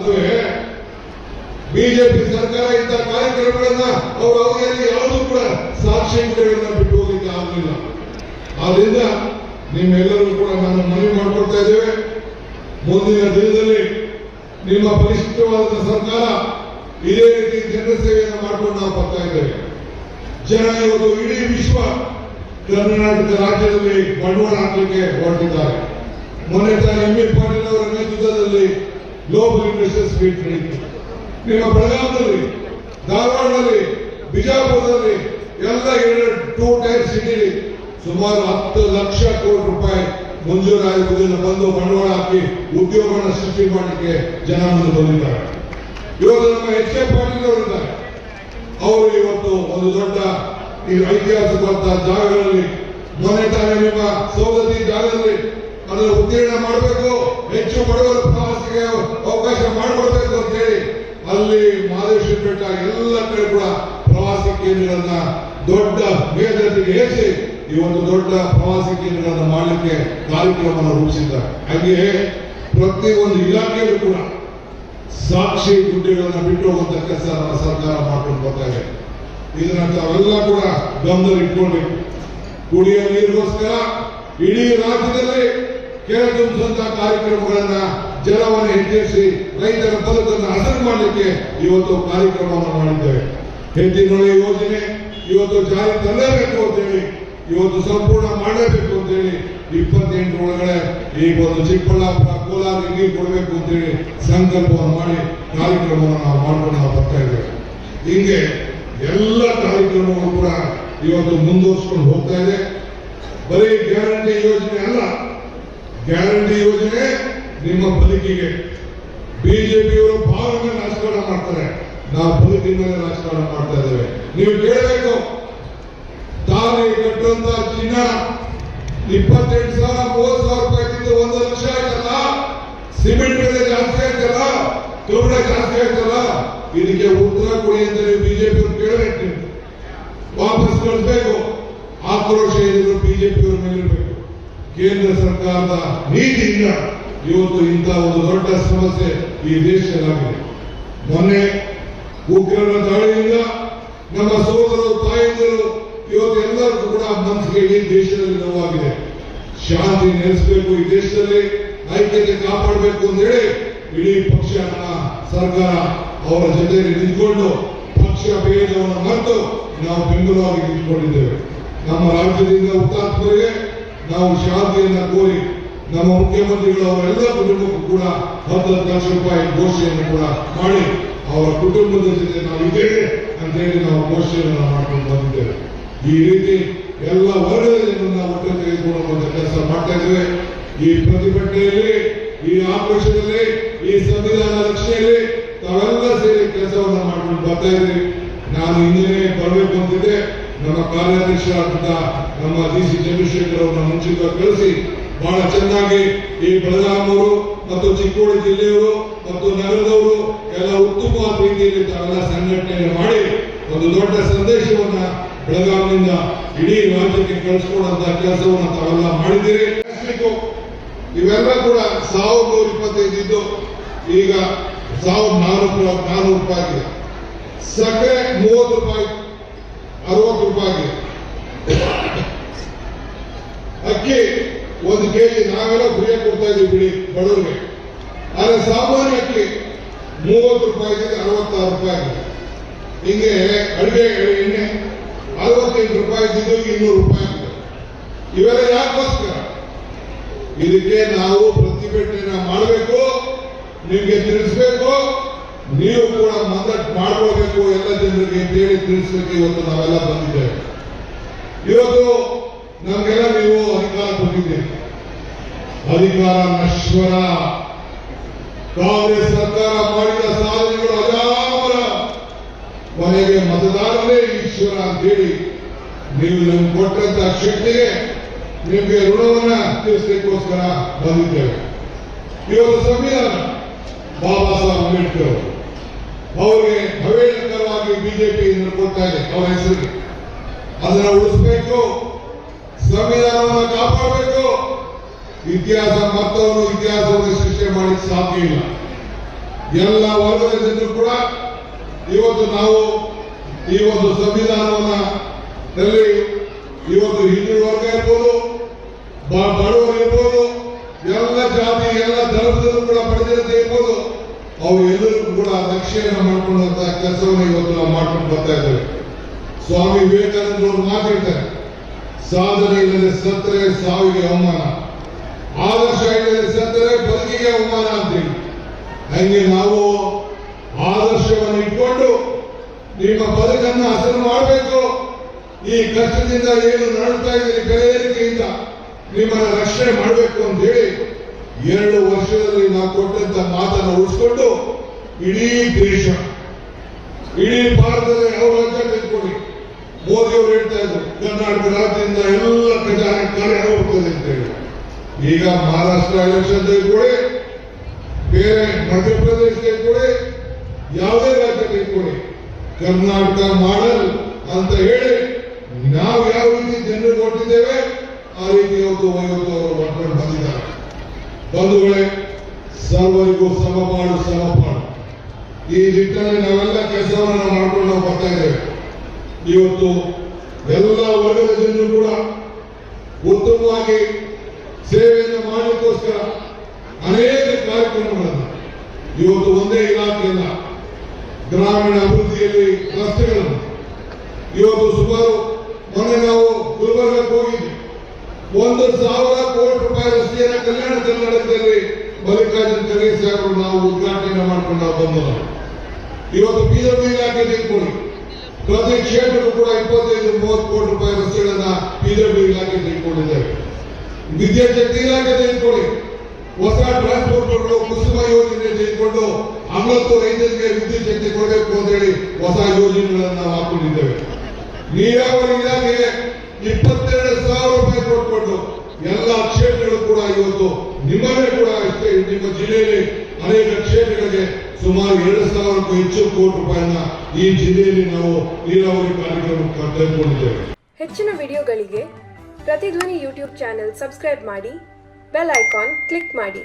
ಅದುವೇ ಬಿಜೆಪಿ ಸರ್ಕಾರ ಇಂಥ ಕಾರ್ಯಕ್ರಮಗಳನ್ನ ಅವರ ಅವಧಿಯಲ್ಲಿ ಯಾವುದೂ ಕೂಡ ಸಾಕ್ಷಿಗಳನ್ನ ಬಿಟ್ಟು ಹೋಗಲಿಕ್ಕೆ ಆಗಲಿಲ್ಲ. ಆದ್ರಿಂದ ನಿಮ್ಮೆಲ್ಲರೂ ಕೂಡ ನಾನು ಮನವಿ ಮಾಡಿಕೊಡ್ತಾ ಇದ್ದೇವೆ, ಮುಂದಿನ ದಿನದಲ್ಲಿ ನಿಮ್ಮ ಬಲಿಷ್ಠವಾದ ಸರ್ಕಾರ ಇದೇ ರೀತಿ ಜನರ ಸೇವೆಯನ್ನು ಮಾಡಿಕೊಂಡು ನಾವು ಬರ್ತಾ ಇದ್ದೇವೆ. ಜನ ಇವತ್ತು ಇಡೀ ವಿಶ್ವ ಕರ್ನಾಟಕ ರಾಜ್ಯದಲ್ಲಿ ಬಂಡವಾಳ ಹಾಕಲಿಕ್ಕೆ ಹೊರಟಿದ್ದಾರೆ. ಮೊನ್ನೆ ಎಂ.ಬಿ. ಪಾಟೀಲ್ ಅವರ ನೇತೃತ್ವದಲ್ಲಿ ಗ್ಲೋಬಲ್ ಇನ್ವೆಸ್ಟರ್ಸ್ ಮೀಟ್ ನಡೆಯಿತು. ನಿಮ್ಮ ಬೆಳಗಾವಿಯಲ್ಲಿ, ಧಾರವಾಡದಲ್ಲಿ, ಬಿಜಾಪುರದಲ್ಲಿ ಎಲ್ಲ 2 ಟೈರ್ ಸಿಟಿಲಿ ಸುಮಾರು 10 ಲಕ್ಷ ಕೋಟಿ ರೂಪಾಯಿ ಮಂಜೂರಾಗಿರುವುದನ್ನು ಬಂದು ಬಂಡವಾಳ ಹಾಕಿ ಉದ್ಯೋಗವನ್ನು ಸೃಷ್ಟಿ ಮಾಡಲಿಕ್ಕೆ ಜನ ಮುಂದೆ ಬಂದಿದ್ದಾರೆ. ಇವತ್ತು ನಮ್ಮ ಎಚ್.ಕೆ. ಪಾಟೀಲ್ ಅವರಿದ್ದಾರೆ. ಅವರು ಇವತ್ತು ಒಂದು ದೊಡ್ಡ ಈ ಐತಿಹಾಸಿಕವಾದ ಜಾಗಗಳಲ್ಲಿ, ಮೊನ್ನೆ ತಾನೇ ನಿಮ್ಮ ಸೌದತ್ತಿ ಜಾಗದಲ್ಲಿ ಅದನ್ನು ಉತ್ತೀರ್ಣ ಮಾಡಬೇಕು, ಹೆಚ್ಚು ಬಡವರ ಪ್ರವಾಸಿಗೆ ಅವಕಾಶ ಮಾಡಿಕೊಡ್ಬೇಕು ಅಂತ ಹೇಳಿ ಅಲ್ಲಿ ಮಹದೇಶ್ವರ ಬೆಟ್ಟ ಎಲ್ಲ ಕಡೆ ಕೂಡ ಪ್ರವಾಸಿ ಕೇಂದ್ರಗಳನ್ನ ದೊಡ್ಡ ಮೇಲ್ದರ್ಜೆಗೆ ಏರಿಸಿ ಇವತ್ತು ದೊಡ್ಡ ಪ್ರವಾಸಿ ಕೇಂದ್ರಗಳನ್ನ ಮಾಡಲಿಕ್ಕೆ ಕಾರ್ಯಕ್ರಮವನ್ನು ರೂಪಿಸಿದ್ದಾರೆ. ಹಾಗೆಯೇ ಪ್ರತಿಯೊಂದು ಇಲಾಖೆಯಲ್ಲೂ ಕೂಡ ಸಾಕ್ಷಿ ಹುದ್ದೆಗಳನ್ನ ಬಿಟ್ಟು ಹೋಗುವಂತ ಕೆಲಸ ನಮ್ಮ ಸರ್ಕಾರ ಮಾಡ್ಕೊಂಡು ಬರ್ತಾ ಇದೆ. ಇದನ್ನ ತಾವೆಲ್ಲ ಕೂಡ ಗಮನದಲ್ಲಿ ಇಟ್ಕೊಳ್ಬೇಕು. ಕುಡಿಯುವ ನೀರಿಗೋಸ್ಕರ ಇಡೀ ರಾಜ್ಯದಲ್ಲಿ ಕೆರೆ ತುಂಬಿಸುವಂತ ಕಾರ್ಯಕ್ರಮಗಳನ್ನ, ಜಲವನ್ನು ಹೆಚ್ಚಿಸಿ ರೈತರ ಬದುಕನ್ನು ಹಸನು ಮಾಡಲಿಕ್ಕೆ ಇವತ್ತು ಕಾರ್ಯಕ್ರಮವನ್ನು ಮಾಡಿದ್ದೇವೆ. ಎತ್ತಿನೊಳೆ ಯೋಜನೆ ಇವತ್ತು ಜಾರಿ ತರಲೇಬೇಕು ಅಂತ ಹೇಳಿ, ಇವತ್ತು ಸಂಪೂರ್ಣ ಮಾಡಲೇಬೇಕು ಅಂತ ಹೇಳಿ 28 ಒಳಗಡೆ ಈಗ ಒಂದು ಚಿಕ್ಕಬಳ್ಳಾಪುರ, ಕೋಲಾರ ನೀರು ಕೊಡಬೇಕು ಅಂತ ಹೇಳಿ ಸಂಕಲ್ಪವನ್ನು ಮಾಡಿ ಕಾರ್ಯಕ್ರಮವನ್ನು ನಾವು ಮಾಡ್ಕೊಂಡು ನಾವು ಬರ್ತಾ ಇದ್ದೇವೆ. ಹಿಂಗೆ ಎಲ್ಲ ಕಾರ್ಯಕ್ರಮಗಳು ಕೂಡ ಇವತ್ತು ಮುಂದುವರಿಸಿಕೊಂಡು ಹೋಗ್ತಾ ಇದೆ. ಬರೀ ಗ್ಯಾರಂಟಿ ಯೋಜನೆ ಅಲ್ಲ, ಗ್ಯಾರಂಟಿ ಯೋಜನೆ ನಿಮ್ಮ ಬದುಕಿಗೆ ಬಿಜೆಪಿಯವರು ಭಾವ ಮೇಲೆ ರಾಜಕಾರಣ ಮಾಡ್ತಾರೆ, ನಾವು ಬದುಕಿನ ಮೇಲೆ ರಾಜಕಾರಣ ಮಾಡ್ತಾ ಇದ್ದೇವೆ. ನೀವು ಕೇಳಬೇಕು, ತಾನೇ ಕಟ್ಟುವಂತ ಚಿನ್ನ 28,000 30,000 ರೂಪಾಯಿ ಇದ್ದು 1 ಲಕ್ಷ ಆಯ್ತಲ್ಲ, ಸಿಮೆಂಟ್ ಬೆಲೆ ಜಾಸ್ತಿ ಆಯ್ತಲ್ಲ, ಕಬ್ಬಣ ಜಾಸ್ತಿ ಆಯ್ತಲ್ಲ, ಇದಕ್ಕೆ ಉತ್ತರ ಕೊಡಿ ಅಂತ ನೀವು ಬಿಜೆಪಿ ಅವರು ಕೇಳಬೇಕು. ವಾಪಸ್ ಕಳಿಸಬೇಕು. ಆಕ್ರೋಶ ಎದುರು ಬಿಜೆಪಿಯವರ ಮೇಲೆ ಇರಬೇಕು. ಕೇಂದ್ರ ಸರ್ಕಾರದ ನೀತಿಯಿಂದ ಇವತ್ತು ಇಂಥ ಒಂದು ದೊಡ್ಡ ಸಮಸ್ಯೆ ಈ ದೇಶದಲ್ಲಾಗಿದೆ. ಮೊನ್ನೆ ಉಗ್ರರ ದಾಳಿಯಿಂದ ನಮ್ಮ ಸೋದರರು, ತಾಯಂದಿರು ಇವತ್ತು ಎಲ್ಲರಿಗೂ ಕೂಡ ಮನಸ್ಸಿಗೆ ಈ ದೇಶದಲ್ಲಿ ನೋವಾಗಿದೆ. ಶಾಂತಿ ನೆಲೆಸಬೇಕು, ಈ ದೇಶದಲ್ಲಿ ಐಕ್ಯತೆ ಕಾಪಾಡಬೇಕು ಅಂತ ಹೇಳಿ ಇಡೀ ಪಕ್ಷ, ನಮ್ಮ ಸರ್ಕಾರ ಅವರ ಜೊತೆಯಲ್ಲಿ ನಿಂತ್ಕೊಂಡು ಪಕ್ಷ ಭೇದವನ್ನು ಮರೆತು ನಾವು ಬೆಂಬಲವಾಗಿ ನಿಂತ್ಕೊಂಡಿದ್ದೇವೆ. ನಮ್ಮ ರಾಜ್ಯದಿಂದ ಹುತಾತ್ಮರಿಗೆ ನಾವು ಶಾಂತಿಯನ್ನ ಕೋರಿ ನಮ್ಮ ಮುಖ್ಯಮಂತ್ರಿಗಳು ಅವರೆಲ್ಲ ಕುಟುಂಬಕ್ಕೂ ಕೂಡ 10 ಲಕ್ಷ ರೂಪಾಯಿ ಘೋಷಣೆಯನ್ನು ಕೂಡ ಮಾಡಿ ಅವರ ಕುಟುಂಬದ ಜೊತೆ ನಾವು ಇದ್ದೇವೆ ಅಂತ ಹೇಳಿ ನಾವು ಘೋಷಣೆಯನ್ನು ಮಾಡ್ಕೊಂಡು ಬಂದಿದ್ದೇವೆ. ಈ ರೀತಿ ಎಲ್ಲ ವರ್ಗದ ಜನರನ್ನ ಒಟ್ಟು ತೆಗೆದುಕೊಳ್ಳುವಂತ ಕೆಲಸ ಮಾಡ್ತಾ ಇದ್ದೇವೆ. ಈ ಪ್ರತಿಭಟನೆಯಲ್ಲಿ, ಈ ಆಕ್ರೋಶದಲ್ಲಿ, ಈ ಸಂವಿಧಾನ ರಕ್ಷಣೆಯಲ್ಲಿ ತಾವೆಲ್ಲ ಸೇರಿ ಕೆಲಸವನ್ನ ಮಾಡ್ಕೊಂಡು ಬರ್ತಾ ಇದ್ದೀವಿ. ನಾನು ಹಿಂದೆ ಬರಬೇಕು ಅಂತಿದ್ದೆ, ನಮ್ಮ ಕಾರ್ಯಾಧ್ಯಕ್ಷರಾದಂತ ನಮ್ಮ ಡಿ.ಸಿ. ಚಂದ್ರಶೇಖರ್ ಅವರನ್ನ ಮುಂಚಿತವಾಗಿ ಕಳಿಸಿ ಬಹಳ ಚೆನ್ನಾಗಿ ಈ ಬೆಳಗಾವಿಯವರು ಮತ್ತು ಚಿಕ್ಕೋಡಿ ಜಿಲ್ಲೆಯವರು ಮತ್ತು ನಗರದವರು ಎಲ್ಲ ಉತ್ತಮವಾದ ರೀತಿಯಲ್ಲಿ ತಾವೆಲ್ಲ ಸಂಘಟನೆ ಮಾಡಿ ಒಂದು ದೊಡ್ಡ ಸಂದೇಶವನ್ನ ಬೆಳಗಾವಿನಿಂದ ಇಡೀ ರಾಜ್ಯಕ್ಕೆ ಕಳಿಸ್ಕೊಡುವಂತ ಕೆಲಸವನ್ನ ತಾವೆಲ್ಲ ಮಾಡಿದ್ದೀರಿ. ಇವೆಲ್ಲ ಕೂಡ 1,125 ಇದ್ದು ಈಗ 1,400 ರೂಪಾಯಿ ಆಗಿದೆ. ಸಕ್ಕರೆ 30 ರೂಪಾಯಿ, 60 ರೂಪಾಯಿ ಆಗಿದೆ. ಅಕ್ಕಿ 1 ಕೆಜಿ ನಾವೆಲ್ಲ ಫ್ರೀಯಾಗಿ ಕೊಡ್ತಾ ಇದ್ದೀವಿ ಬಿಡಿ ಬಡವರಿಗೆ. ಆದ್ರೆ ಸಾಮಾನ್ಯ ಅಕ್ಕಿ 30 ರೂಪಾಯಿಗೆ 66 ರೂಪಾಯಿ ಆಗಿದೆ. ಹಿಂಗೆ ಅಡುಗೆ ಎಣ್ಣೆ 68 ರೂಪಾಯಿ ಇದ್ದು 200 ರೂಪಾಯಿ ಆಗಿದೆ. ಇವೆಲ್ಲ ಯಾಕೋಸ್ಕರ? ಇದಕ್ಕೆ ನಾವು ಪ್ರತಿಭಟನೆ ಮಾಡಬೇಕು, ನಿಮ್ಗೆ ತಿಳಿಸ್ಬೇಕು, ನೀವು ಕೂಡ ಮದ್ದತ್ತು ಮಾಡ್ಕೊಳ್ಬೇಕು ಎಲ್ಲ ಜನರಿಗೆ ಅಂತೇಳಿ ತಿಳಿಸ್ಲಿಕ್ಕೆ ಇವತ್ತು ನಾವೆಲ್ಲ ಬಂದಿದ್ದೇವೆ. ಇವತ್ತು ನಮ್ಗೆಲ್ಲ ನೀವು ಅಧಿಕಾರ ಕೊಟ್ಟಿದ್ದೀರಿ. ಅಧಿಕಾರ ನಶ್ವರ. ಕಾಂಗ್ರೆಸ್ ಸರ್ಕಾರ ಮಾಡಿದ ಸಾಧನೆಗಳು ಅಜಾಮರ. ಕೊನೆಗೆ ಮತದಾರರೇ ಈಶ್ವರ ಅಂತೇಳಿ ನೀವು ನಮ್ಗೆ ಕೊಟ್ಟಂತ ಶಕ್ತಿಗೆ ನಿಮಗೆ ಋಣವನ್ನ ತೀರಿಸಲಿಕ್ಕೋಸ್ಕರ ಬಂದಿದ್ದೇವೆ. ಇವತ್ತು ಸಂವಿಧಾನ ಬಾಬಾ ಸಾಹೇಬ್ ಅಂಬೇಡ್ಕರ್ ಅವರಿಗೆ ಅವೇಳಕರವಾಗಿ ಬಿಜೆಪಿ ಕೊಡ್ತಾ ಇದೆ ಅವರ ಹೆಸರಿಗೆ. ಅದನ್ನ ಉಳಿಸಬೇಕು, ಸಂವಿಧಾನವನ್ನು ಕಾಪಾಡಬೇಕು. ಇತಿಹಾಸ ಮತ್ತೊಂದು ಇತಿಹಾಸವನ್ನು ಸೃಷ್ಟಿ ಮಾಡಲಿಕ್ಕೆ ಸಾಧ್ಯ ಇಲ್ಲ. ಎಲ್ಲ ವರ್ಗದ ಜನರು ಕೂಡ ಇವತ್ತು ನಾವು ಈ ಒಂದು ಸಂವಿಧಾನವನ್ನ ಇವತ್ತು ಹಿಂದುಳಿದ ವರ್ಗ ಇರ್ಬೋದು, ಬಡವರು ಇರ್ಬೋದು, ಎಲ್ಲ ಜಾತಿ ಎಲ್ಲ ಧರ್ಮದಲ್ಲೂ ಕೂಡ ಪಡೆದಿರುತ್ತೆ ಇರ್ಬೋದು, ಅವ್ರು ಎಲ್ಲರಿಗೂ ಕೂಡ ರಕ್ಷಣೆಯನ್ನು ಮಾಡ್ಕೊಂಡಂತ ಕೆಲಸವನ್ನು ಇವತ್ತು ನಾವು ಮಾಡ್ಕೊಂಡು ಬರ್ತಾ ಇದ್ದೇವೆ. ಸ್ವಾಮಿ ವಿವೇಕಾನಂದರು ಮಾತಾಡ್ತಾರೆ, ಸಾಧನೆ ಇಲ್ಲದೆ ಸತ್ತರೆ ಸಾವಿಗೆ ಅವಮಾನ, ಆದರ್ಶ ಇಲ್ಲದೆ ಸತ್ತರೆ ಬದುಕಿಗೆ ಅವಮಾನ ಅಂತೇಳಿ. ಹಂಗೆ ನಾವು ಆದರ್ಶವನ್ನು ಇಟ್ಕೊಂಡು ನಿಮ್ಮ ಬದುಕನ್ನ ಹಸನು ಮಾಡಬೇಕು. ಈ ಕಷ್ಟದಿಂದ ಏನು ನಡುತ್ತಾ ಇದ್ದೀರಿ, ಬೆಲೆ ಏರಿಕೆಯಿಂದ ನಿಮ್ಮನ್ನ ರಕ್ಷಣೆ ಮಾಡಬೇಕು ಅಂತ ಹೇಳಿ 2 ವರ್ಷದಲ್ಲಿ ನಾವು ಕೊಟ್ಟಂತ ಮಾತನ್ನು ಉಳಿಸ್ಕೊಂಡು ಇಡೀ ದೇಶ, ಇಡೀ ಭಾರತದಲ್ಲಿ ಯಾವ ರಾಜ್ಯ ತೆಗೆದುಕೊಳ್ಳಿ, ಮೋದಿ ಅವರು ಹೇಳ್ತಾ ಇದ್ರು ಕರ್ನಾಟಕ ರಾಜ್ಯದಿಂದ ಎಲ್ಲ ಖಜಾನೆ ಕಾರ್ಯ ಹೋಗ್ತದೆ ಅಂತ ಹೇಳಿ. ಈಗ ಮಹಾರಾಷ್ಟ್ರ ಎಲೆಕ್ಷನ್ ತೆಗೆದುಕೊಳ್ಳಿ, ಬೇರೆ ಮಧ್ಯಪ್ರದೇಶ ತೆಗೆದುಕೊಳ್ಳಿ, ಯಾವುದೇ ರಾಜ್ಯ ತೆಗೆದುಕೊಳ್ಳಿ, ಕರ್ನಾಟಕ ಮಾಡಲ್ ಅಂತ ಹೇಳಿ ನಾವು ಯಾವ ರೀತಿ ಜನರಿಗೆ ಕೊಟ್ಟಿದ್ದೇವೆ ಆ ರೀತಿ ಇವತ್ತು ಅವರು ಮಾಡ್ಕೊಂಡು ಬಂದಿದ್ದಾರೆ. ಬಂಧುಗಳೇ, ಸರ್ವರಿಗೂ ಸಮಪಾಡು ಸಮಪಾಡು ಈ ನಿಟ್ಟಿನಲ್ಲಿ ನಾವೆಲ್ಲ ಕೆಲಸವನ್ನು ನಾವು ಮಾಡ್ಕೊಂಡು ನಾವು ಬರ್ತಾ ಇದ್ದೇವೆ. ಇವತ್ತು ಎಲ್ಲ ವರ್ಗದ ಜನರು ಕೂಡ ಉತ್ತಮವಾಗಿ ಸೇವೆಯನ್ನು ಮಾಡಲಿಕ್ಕೋಸ್ಕರ ಅನೇಕ ಕಾರ್ಯಕ್ರಮಗಳನ್ನು ಇವತ್ತು ಒಂದೇ ಇಲಾಖೆಯಲ್ಲ, ಗ್ರಾಮೀಣ ಅಭಿವೃದ್ಧಿಯಲ್ಲಿ ರಸ್ತೆಗಳನ್ನು ಇವತ್ತು ಸುಮಾರು ಮೊನ್ನೆ ನಾವು ಗುಲ್ಬರ್ಗಕ್ಕೆ ಹೋಗಿದ್ವಿ. 1,000 ಕೋಟಿ ರೂಪಾಯಿ ರಸ್ತೆಯನ್ನು ಕಲ್ಯಾಣ ಕರ್ನಾಟಕದಲ್ಲಿ ಮಲ್ಲಿಕಾರ್ಜುನ್ ಖರ್ಗೆ ಸಾಹೇಬರು ನಾವು ಉದ್ಘಾಟನೆ ಮಾಡ್ಕೊಂಡು ನಾವು ಬಂದವರು. ಇವತ್ತು ಪಿಡಬ್ಲ್ಯೂ ಇಲಾಖೆ ತೆಗೆದುಕೊಳ್ಳಿ, ಪ್ರತಿ ಕ್ಷೇತ್ರಕ್ಕೂ ಕೂಡ 25-30 ಕೋಟಿ ರೂಪಾಯಿ ರಸ್ತೆಗಳನ್ನ ಪಿಡಬ್ಲ್ಯೂ ಇಲಾಖೆ ತೆಗೆದುಕೊಂಡಿದ್ದೇವೆ. ವಿದ್ಯಾಶಕ್ತಿ ಇಲಾಖೆ ತೆಗೆದುಕೊಳ್ಳಿ, ಹೊಸ ಟ್ರಾನ್ಸ್ಪೋರ್ಟ್ಗಳು ಕುಸುಮ ಯೋಜನೆ ತೆಗೆದುಕೊಂಡು 50 ರೈತರಿಗೆ ವಿದ್ಯುತ್ ಶಕ್ತಿ ಕೊಡಬೇಕು ಅಂತ ಹೇಳಿ ಹೊಸ ಯೋಜನೆಗಳನ್ನು ನಾವು ಹಾಕೊಂಡಿದ್ದೇವೆ. ನೀರಾವರಿ ಇಲಾಖೆಗೆ 22,000 ರೂಪಾಯಿ ಕೊಟ್ಕೊಂಡು ಎಲ್ಲ ಕ್ಷೇತ್ರಗಳು ಕೂಡ ಇವತ್ತು ನಿಮ್ಮಲ್ಲೇ ಕೂಡ ಅಷ್ಟೇ, ನಿಮ್ಮ ಜಿಲ್ಲೆಯಲ್ಲಿ ಅನೇಕ ಕ್ಷೇತ್ರಗಳಿಗೆ ಸುಮಾರು 2,000ಕ್ಕೂ ಹೆಚ್ಚು ಕೋಟಿ ರೂಪಾಯಿನ ಈ ಜಿಲ್ಲೆಯಲ್ಲಿ ನಾವು ನೀರಾವರಿ ಕಾರ್ಯಕ್ರಮಕ್ಕೆ ತೆಗೆದುಕೊಂಡಿದ್ದೇವೆ. ಹೆಚ್ಚಿನ ವಿಡಿಯೋಗಳಿಗೆ ಪ್ರತಿಧ್ವನಿ ಯೂಟ್ಯೂಬ್ ಚಾನೆಲ್ ಸಬ್ಸ್ಕ್ರೈಬ್ ಮಾಡಿ, ಬೆಲ್ ಐಕಾನ್ ಕ್ಲಿಕ್ ಮಾಡಿ.